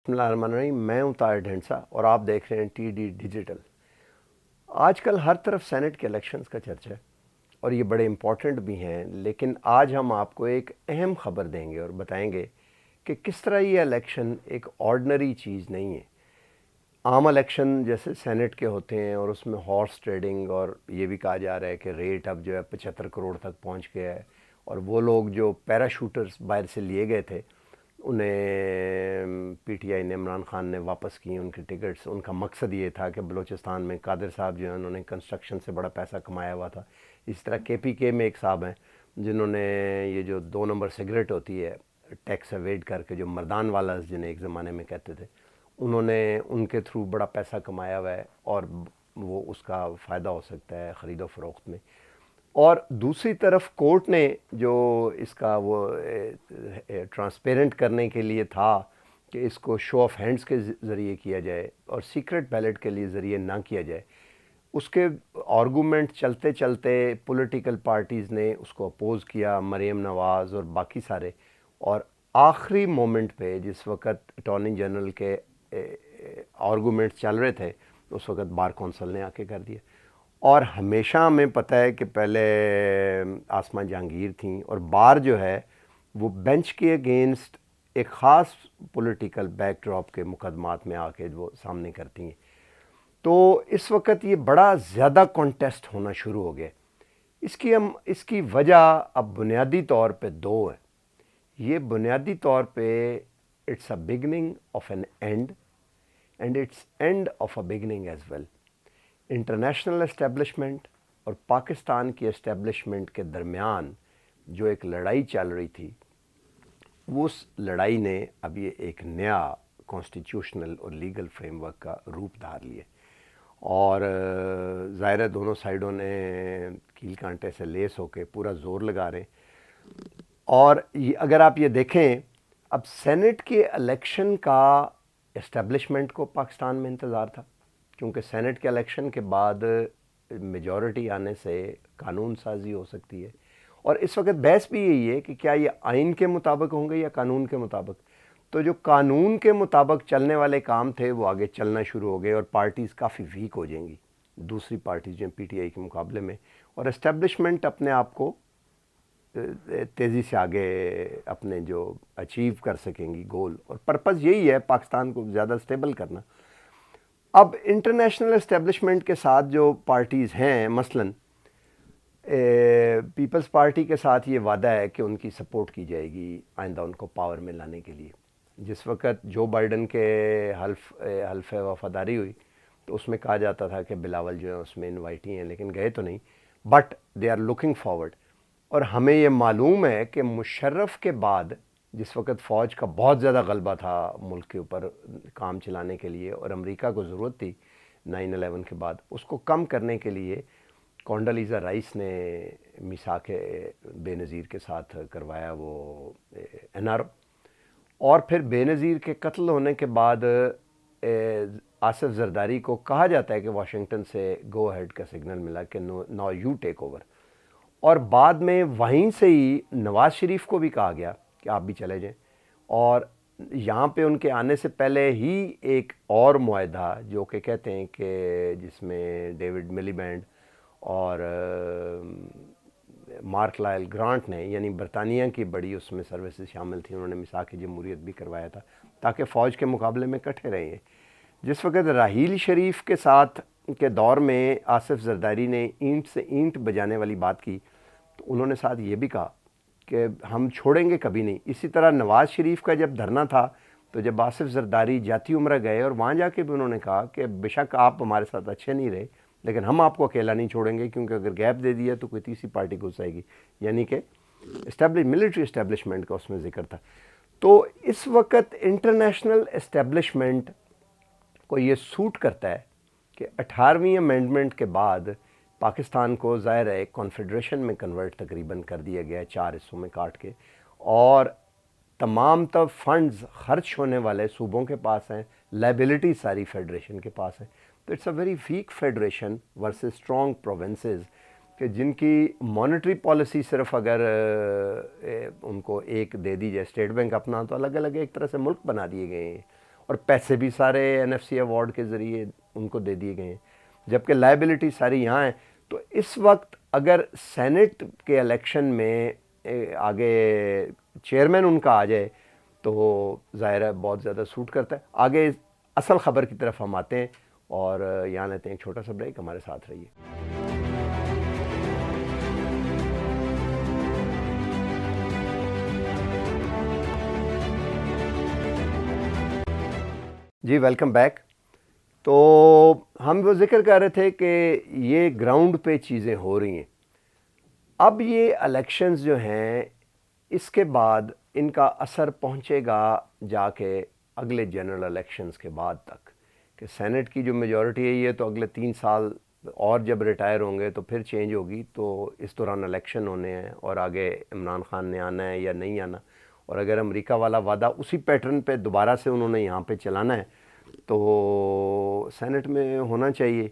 بسم اللہ الرحمن الرحیم، میں ہوں طاہر ڈھنڈسا اور آپ دیکھ رہے ہیں ٹی ڈی ڈیجیٹل۔ آج کل ہر طرف سینٹ کے الیکشنز کا چرچا ہے اور یہ بڑے امپورٹنٹ بھی ہیں، لیکن آج ہم آپ کو ایک اہم خبر دیں گے اور بتائیں گے کہ کس طرح یہ الیکشن ایک آرڈنری چیز نہیں ہے۔ عام الیکشن جیسے سینٹ کے ہوتے ہیں اور اس میں ہارس ٹریڈنگ، اور یہ بھی کہا جا رہا ہے کہ ریٹ اب جو ہے 75 کروڑ تک پہنچ گیا ہے، اور وہ لوگ جو پیراشوٹرز باہر سے لیے گئے تھے انہیں پی ٹی آئی نے، عمران خان نے واپس کی ان کی ٹکٹس۔ ان کا مقصد یہ تھا کہ بلوچستان میں قادر صاحب جو ہیں انہوں نے کنسٹرکشن سے بڑا پیسہ کمایا ہوا تھا۔ اس طرح کے پی کے میں ایک صاحب ہیں جنہوں نے یہ جو 2 نمبر سگریٹ ہوتی ہے ٹیکس اویڈ کر کے، جو مردان والا جنہیں ایک زمانے میں کہتے تھے، انہوں نے ان کے تھرو بڑا پیسہ کمایا ہوا ہے اور وہ اس کا فائدہ ہو سکتا ہے خرید و فروخت میں۔ اور دوسری طرف کورٹ نے جو اس کا وہ ٹرانسپیرنٹ کرنے کے لیے تھا کہ اس کو شو آف ہینڈز کے ذریعے کیا جائے اور سیکرٹ بیلٹ کے لیے ذریعے نہ کیا جائے، اس کے آرگومنٹ چلتے چلتے پولیٹیکل پارٹیز نے اس کو اپوز کیا، مریم نواز اور باقی سارے، اور آخری مومنٹ پہ جس وقت اٹارنی جنرل کے آرگومنٹ چل رہے تھے اس وقت بار کونسل نے آ کے کر دیا۔ اور ہمیشہ ہمیں پتہ ہے کہ پہلے آسمہ جہانگیر تھیں، اور بار جو ہے وہ بینچ کے اگینسٹ ایک خاص پولیٹیکل بیک ڈراپ کے مقدمات میں آ کے وہ سامنے کرتی ہیں۔ تو اس وقت یہ بڑا زیادہ کانٹیسٹ ہونا شروع ہو گیا۔ اس کی وجہ اب بنیادی طور پہ دو ہے۔ یہ بنیادی طور پہ it's a beginning of an end and it's end of a beginning as well. International establishment اور پاکستان کی اسٹیبلشمنٹ کے درمیان جو ایک لڑائی چل رہی تھی، اس لڑائی نے اب یہ ایک نیا کانسٹیٹیوشنل اور لیگل فریم ورک کا روپ دھار لیا، اور ظاہر ہے دونوں سائیڈوں نے کیل کانٹے سے لیس ہو کے پورا زور لگا رہے ہیں۔ اور اگر آپ یہ دیکھیں، اب سینٹ کے الیکشن کا اسٹیبلشمنٹ کو پاکستان میں انتظار تھا، کیونکہ سینٹ کے الیکشن کے بعد میجورٹی آنے سے قانون سازی ہو سکتی ہے، اور اس وقت بحث بھی یہی ہے کہ کیا یہ آئین کے مطابق ہوں گے یا قانون کے مطابق۔ تو جو قانون کے مطابق چلنے والے کام تھے وہ آگے چلنا شروع ہو گئے، اور پارٹیز کافی ویک ہو جائیں گی، دوسری پارٹیز جو پی ٹی آئی کے مقابلے میں، اور اسٹیبلشمنٹ اپنے آپ کو تیزی سے آگے اپنے جو اچیو کر سکیں گی گول، اور پرپز یہی ہے پاکستان کو زیادہ سٹیبل کرنا۔ اب انٹرنیشنل اسٹیبلشمنٹ کے ساتھ جو پارٹیز ہیں، مثلاً پیپلز پارٹی کے ساتھ یہ وعدہ ہے کہ ان کی سپورٹ کی جائے گی آئندہ ان کو پاور میں لانے کے لیے۔ جس وقت جو بائیڈن کے حلف وفاداری ہوئی تو اس میں کہا جاتا تھا کہ بلاول جو ہے اس میں انوائٹ ہی ہیں، لیکن گئے تو نہیں، but they are looking forward. اور ہمیں یہ معلوم ہے کہ مشرف کے بعد جس وقت فوج کا بہت زیادہ غلبہ تھا ملک کے اوپر کام چلانے کے لیے، اور امریکہ کو ضرورت تھی 9/11 کے بعد، اس کو کم کرنے کے لیے کونڈالیزا رائس نے میثاق بے نظیر کے ساتھ کروایا وہ این آر او، اور پھر بے نظیر کے قتل ہونے کے بعد آصف زرداری کو کہا جاتا ہے کہ واشنگٹن سے گو ہیڈ کا سگنل ملا کہ ناؤ یو ٹیک اوور، اور بعد میں وہیں سے ہی نواز شریف کو بھی کہا گیا کہ آپ بھی چلے جائیں۔ اور یہاں پہ ان کے آنے سے پہلے ہی ایک اور معاہدہ جو کہ کہتے ہیں کہ جس میں ڈیوڈ ملی بینڈ اور مارک لائل گرانٹ نے، یعنی برطانیہ کی بڑی اس میں سروسز شامل تھیں، انہوں نے میثاق جمہوریت بھی کروایا تھا تاکہ فوج کے مقابلے میں کٹھے رہیں ہیں۔ جس وقت راحیل شریف کے ساتھ کے دور میں آصف زرداری نے اینٹ سے اینٹ بجانے والی بات کی، تو انہوں نے ساتھ یہ بھی کہا کہ ہم چھوڑیں گے کبھی نہیں۔ اسی طرح نواز شریف کا جب دھرنا تھا تو جب آصف زرداری جاتی عمرہ گئے، اور وہاں جا کے بھی انہوں نے کہا کہ بے شک آپ ہمارے ساتھ اچھے نہیں رہے، لیکن ہم آپ کو اکیلا نہیں چھوڑیں گے، کیونکہ اگر گیپ دے دیا تو کوئی تیسری پارٹی گھس آئے گی، یعنی کہ ملٹری اسٹیبلشمنٹ کا اس میں ذکر تھا۔ تو اس وقت انٹرنیشنل اسٹیبلشمنٹ کو یہ سوٹ کرتا ہے کہ 18ویں امینڈمنٹ کے بعد پاکستان کو ظاہر ہے کانفیڈریشن میں کنورٹ تقریباً کر دیا گیا ہے 4 حصوں میں کاٹ کے، اور تمام تب فنڈز خرچ ہونے والے صوبوں کے پاس ہیں، لائبلٹی ساری فیڈریشن کے پاس ہے۔ تو it's a very weak federation versus strong provinces, کہ جن کی مانیٹری پالیسی صرف اگر ان کو ایک دے دی جائے، اسٹیٹ بینک اپنا، تو الگ الگ ایک طرح سے ملک بنا دیے گئے ہیں، اور پیسے بھی سارے NFC ایوارڈ کے ذریعے ان کو دے دیے گئے ہیں، جبکہ لائبلٹی ساری یہاں ہے۔ تو اس وقت اگر سینٹ کے الیکشن میں آگے چیئرمین ان کا آ جائے تو ظاہر ہے بہت زیادہ سوٹ کرتا ہے۔ آگے اصل خبر کی طرف ہم آتے ہیں اور یہاں لیتے ہیں ایک چھوٹا سا بریک، ہمارے ساتھ رہیے۔ جی ویلکم بیک۔ تو ہم وہ ذکر کر رہے تھے کہ یہ گراؤنڈ پہ چیزیں ہو رہی ہیں۔ اب یہ الیکشنز جو ہیں اس کے بعد ان کا اثر پہنچے گا جا کے اگلے جنرل الیکشنز کے بعد تک، کہ سینٹ کی جو میجورٹی ہے یہ تو اگلے 3 سال اور جب ریٹائر ہوں گے تو پھر چینج ہوگی، تو اس دوران الیکشن ہونے ہیں اور آگے عمران خان نے آنا ہے یا نہیں آنا، اور اگر امریکہ والا وعدہ اسی پیٹرن پہ دوبارہ سے انہوں نے یہاں پہ چلانا ہے تو سینٹ میں ہونا چاہیے،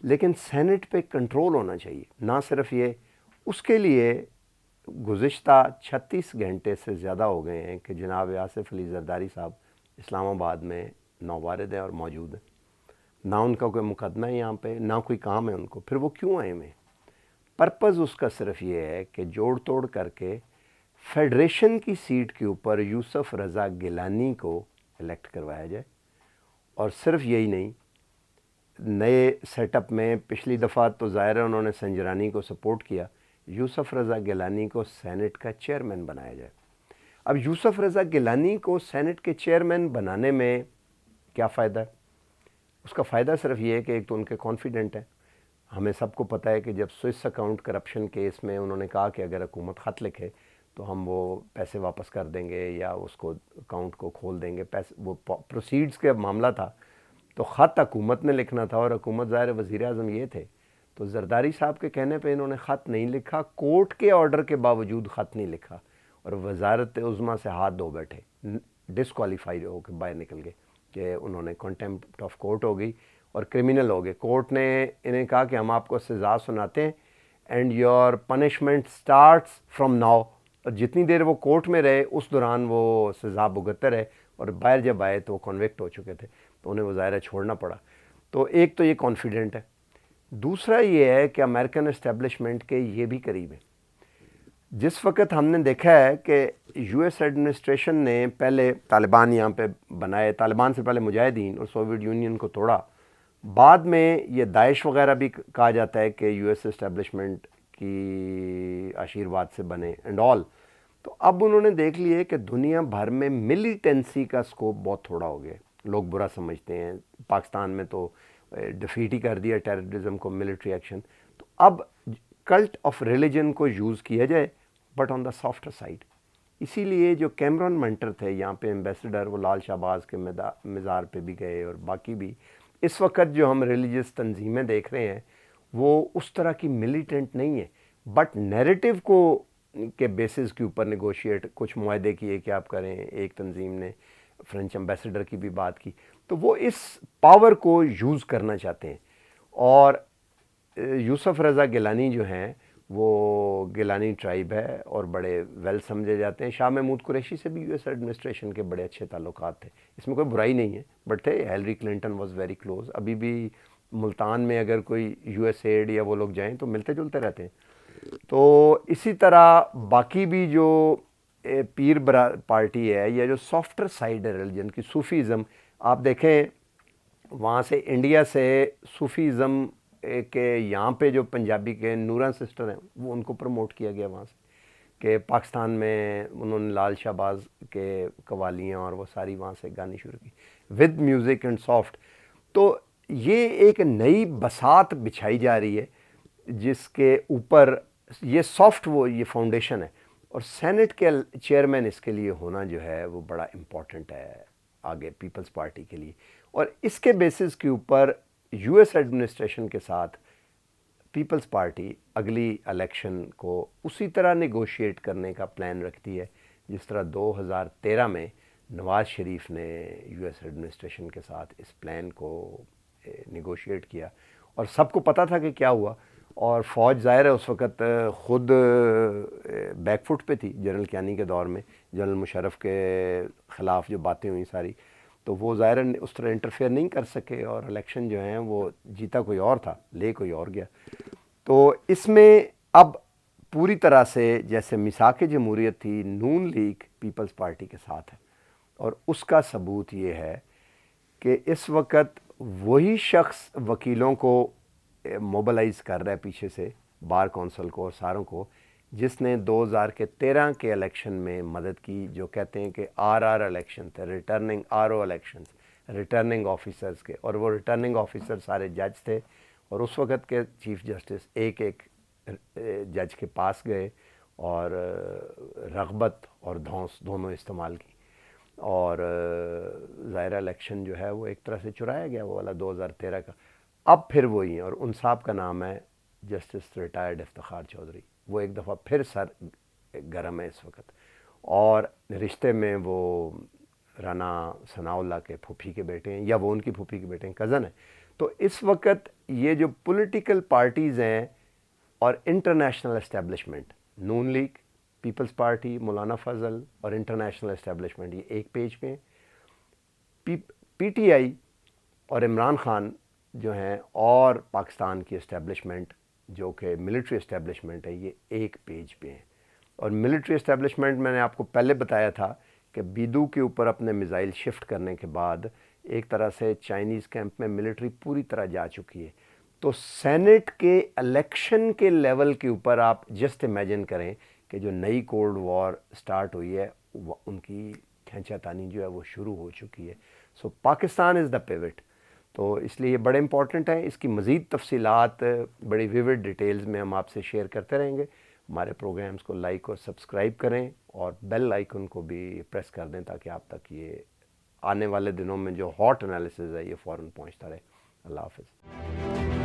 لیکن سینٹ پہ کنٹرول ہونا چاہیے۔ نہ صرف یہ، اس کے لیے گزشتہ 36 گھنٹے سے زیادہ ہو گئے ہیں کہ جناب آصف علی زرداری صاحب اسلام آباد میں نوارد ہیں اور موجود ہیں، نہ ان کا کوئی مقدمہ ہے یہاں پہ، نہ کوئی کام ہے ان کو۔ پھر وہ کیوں آئے ہوئے ہیں؟ پرپز اس کا صرف یہ ہے کہ جوڑ توڑ کر کے فیڈریشن کی سیٹ کے اوپر یوسف رضا گیلانی کو الیکٹ کروایا جائے، اور صرف یہی نہیں، نئے سیٹ اپ میں پچھلی دفعہ تو ظاہر ہے انہوں نے سنجرانی کو سپورٹ کیا، یوسف رضا گیلانی کو سینٹ کا چیئرمین بنایا جائے۔ اب یوسف رضا گیلانی کو سینٹ کے چیئرمین بنانے میں کیا فائدہ ہے؟ اس کا فائدہ صرف یہ ہے کہ ایک تو ان کے کانفیڈنٹ ہیں۔ ہمیں سب کو پتہ ہے کہ جب سوئس اکاؤنٹ کرپشن کیس میں انہوں نے کہا کہ اگر حکومت خط لکھے تو ہم وہ پیسے واپس کر دیں گے یا اس کو اکاؤنٹ کو کھول دیں گے، پیسے وہ پروسیڈز کا معاملہ تھا، تو خط حکومت نے لکھنا تھا، اور حکومت ظاہر وزیر اعظم یہ تھے، تو زرداری صاحب کے کہنے پہ انہوں نے خط نہیں لکھا، کورٹ کے آرڈر کے باوجود خط نہیں لکھا، اور وزارت عظمیٰ سے ہاتھ دھو بیٹھے، ڈسکوالیفائی ہو کے باہر نکل گئے کہ انہوں نے کنٹیمپٹ آف کورٹ ہو گئی اور کرمنل ہو گئے۔ کورٹ نے انہیں کہا کہ ہم آپ کو سزا سناتے ہیں and your punishment starts from now, اور جتنی دیر وہ کورٹ میں رہے اس دوران وہ سزا بھگتتے رہے، اور باہر جب آئے تو وہ کنوکٹ ہو چکے تھے، تو انہیں وہ ظاہر چھوڑنا پڑا۔ تو ایک تو یہ کانفیڈنٹ ہے، دوسرا یہ ہے کہ امریکن اسٹیبلشمنٹ کے یہ بھی قریب ہیں۔ جس وقت ہم نے دیکھا ہے کہ یو ایس ایڈمنسٹریشن نے پہلے طالبان یہاں پہ بنائے، طالبان سے پہلے مجاہدین اور سوویت یونین کو توڑا، بعد میں یہ داعش وغیرہ بھی کہا جاتا ہے کہ یو ایس اسٹیبلشمنٹ کی آشیرواد سے بنے اینڈ آل۔ تو اب انہوں نے دیکھ لیے کہ دنیا بھر میں ملیٹنسی کا سکوپ بہت تھوڑا ہو گیا، لوگ برا سمجھتے ہیں، پاکستان میں تو ڈیفیٹ ہی کر دیا ٹیررزم کو، ملٹری ایکشن، تو اب کلٹ آف ریلیجن کو یوز کیا جائے but on the softer side. اسی لیے جو کیمرون منٹر تھے یہاں پہ ایمبیسڈر، وہ لال شہباز کے مزار پہ بھی گئے، اور باقی بھی اس وقت جو ہم ریلیجس تنظیمیں دیکھ رہے ہیں وہ اس طرح کی ملیٹنٹ نہیں ہے، بٹ نیریٹو کو کے بیسس کے اوپر نیگوشیٹ کچھ معاہدے کیے کہ آپ کریں۔ ایک تنظیم نے فرینچ ایمبیسڈر کی بھی بات کی، تو وہ اس پاور کو یوز کرنا چاہتے ہیں، اور یوسف رضا گیلانی جو ہیں وہ گیلانی ٹرائب ہے اور بڑے ویل سمجھے جاتے ہیں۔ شاہ محمود قریشی سے بھی یو ایس ایڈمنسٹریشن کے بڑے اچھے تعلقات تھے، اس میں کوئی برائی نہیں ہے، بٹ تھے، Hillary Clinton was very close, ابھی بھی ملتان میں اگر کوئی یو ایس ایڈ یا وہ لوگ جائیں تو ملتے جلتے رہتے ہیں۔ تو اسی طرح باقی بھی جو پیر پارٹی ہے یا جو سافٹر سائڈ ہے ریلیجن کی، صوفیزم، آپ دیکھیں وہاں سے انڈیا سے صوفیزم کہ یہاں پہ جو پنجابی کے نورا سسٹر ہیں وہ ان کو پروموٹ کیا گیا وہاں سے، کہ پاکستان میں انہوں نے لال شہباز کے قوالیاں اور وہ ساری وہاں سے گانی شروع کی ود میوزک اینڈ سافٹ۔ تو یہ ایک نئی بساط بچھائی جا رہی ہے جس کے اوپر یہ سافٹ وہ یہ فاؤنڈیشن ہے، اور سینٹ کے چیئرمین اس کے لیے ہونا جو ہے وہ بڑا امپورٹنٹ ہے آگے پیپلز پارٹی کے لیے، اور اس کے بیسس کے اوپر یو ایس ایڈمنسٹریشن کے ساتھ پیپلز پارٹی اگلی الیکشن کو اسی طرح نیگوشیٹ کرنے کا پلان رکھتی ہے جس طرح 2013 میں نواز شریف نے یو ایس ایڈمنسٹریشن کے ساتھ اس پلان کو نیگوشیٹ کیا، اور سب کو پتہ تھا کہ کیا ہوا، اور فوج ظاہر ہے اس وقت خود بیک فٹ پہ تھی جنرل کیانی کے دور میں، جنرل مشرف کے خلاف جو باتیں ہوئیں ساری، تو وہ ظاہراً اس طرح انٹرفیئر نہیں کر سکے اور الیکشن جو ہیں وہ جیتا کوئی اور تھا، لے کوئی اور گیا۔ تو اس میں اب پوری طرح سے جیسے میثاق جمہوریت تھی، نون لیگ پیپلز پارٹی کے ساتھ ہے، اور اس کا ثبوت یہ ہے کہ اس وقت وہی شخص وکیلوں کو موبلائز کر رہا ہے پیچھے سے، بار کونسل کو اور ساروں کو، جس نے 2013 کے الیکشن میں مدد کی، جو کہتے ہیں کہ آر الیکشن تھے، returning RO elections, returning officers کے، اور وہ ریٹرننگ آفیسر سارے جج تھے، اور اس وقت کے چیف جسٹس ایک ایک جج کے پاس گئے اور رغبت اور دھونس دونوں استعمال کی، اور ظاہرہ الیکشن جو ہے وہ ایک طرح سے چرایا گیا وہ والا 2013 کا۔ اب پھر وہی ہیں، اور ان صاحب کا نام ہے جسٹس ریٹائرڈ افتخار چودھری، وہ ایک دفعہ پھر سر گرم ہے اس وقت، اور رشتے میں وہ رانا ثناء اللہ کے پھوپھی کے بیٹے ہیں، یا وہ ان کی پھوپھی کے بیٹے ہیں، کزن ہیں۔ تو اس وقت یہ جو پولیٹیکل پارٹیز ہیں اور انٹرنیشنل اسٹیبلشمنٹ، نون لیگ، پیپلز پارٹی، مولانا فضل اور انٹرنیشنل اسٹیبلشمنٹ، یہ ایک پیج پہ ہیں۔ پی ٹی آئی اور عمران خان جو ہیں اور پاکستان کی اسٹیبلشمنٹ جو کہ ملٹری اسٹیبلشمنٹ ہے، یہ ایک پیج پہ ہیں۔ اور ملٹری اسٹیبلشمنٹ میں نے آپ کو پہلے بتایا تھا کہ بیدو کے اوپر اپنے میزائل شفٹ کرنے کے بعد ایک طرح سے چائنیز کیمپ میں ملٹری پوری طرح جا چکی ہے۔ تو سینٹ کے الیکشن کے لیول کے اوپر آپ جسٹ امیجن کریں کہ جو نئی کولڈ وار سٹارٹ ہوئی ہے، ان کی کھینچا تانی جو ہے وہ شروع ہو چکی ہے۔ سو پاکستان از دا پیوٹ۔ تو اس لیے یہ بڑے امپورٹنٹ ہیں، اس کی مزید تفصیلات بڑی ویوڈ ڈیٹیلز میں ہم آپ سے شیئر کرتے رہیں گے۔ ہمارے پروگرامز کو لائک اور سبسکرائب کریں، اور بیل آئیکن کو بھی پریس کر دیں تاکہ آپ تک یہ آنے والے دنوں میں جو ہاٹ انالیسز ہے یہ فوراً پہنچتا رہے۔ اللہ حافظ۔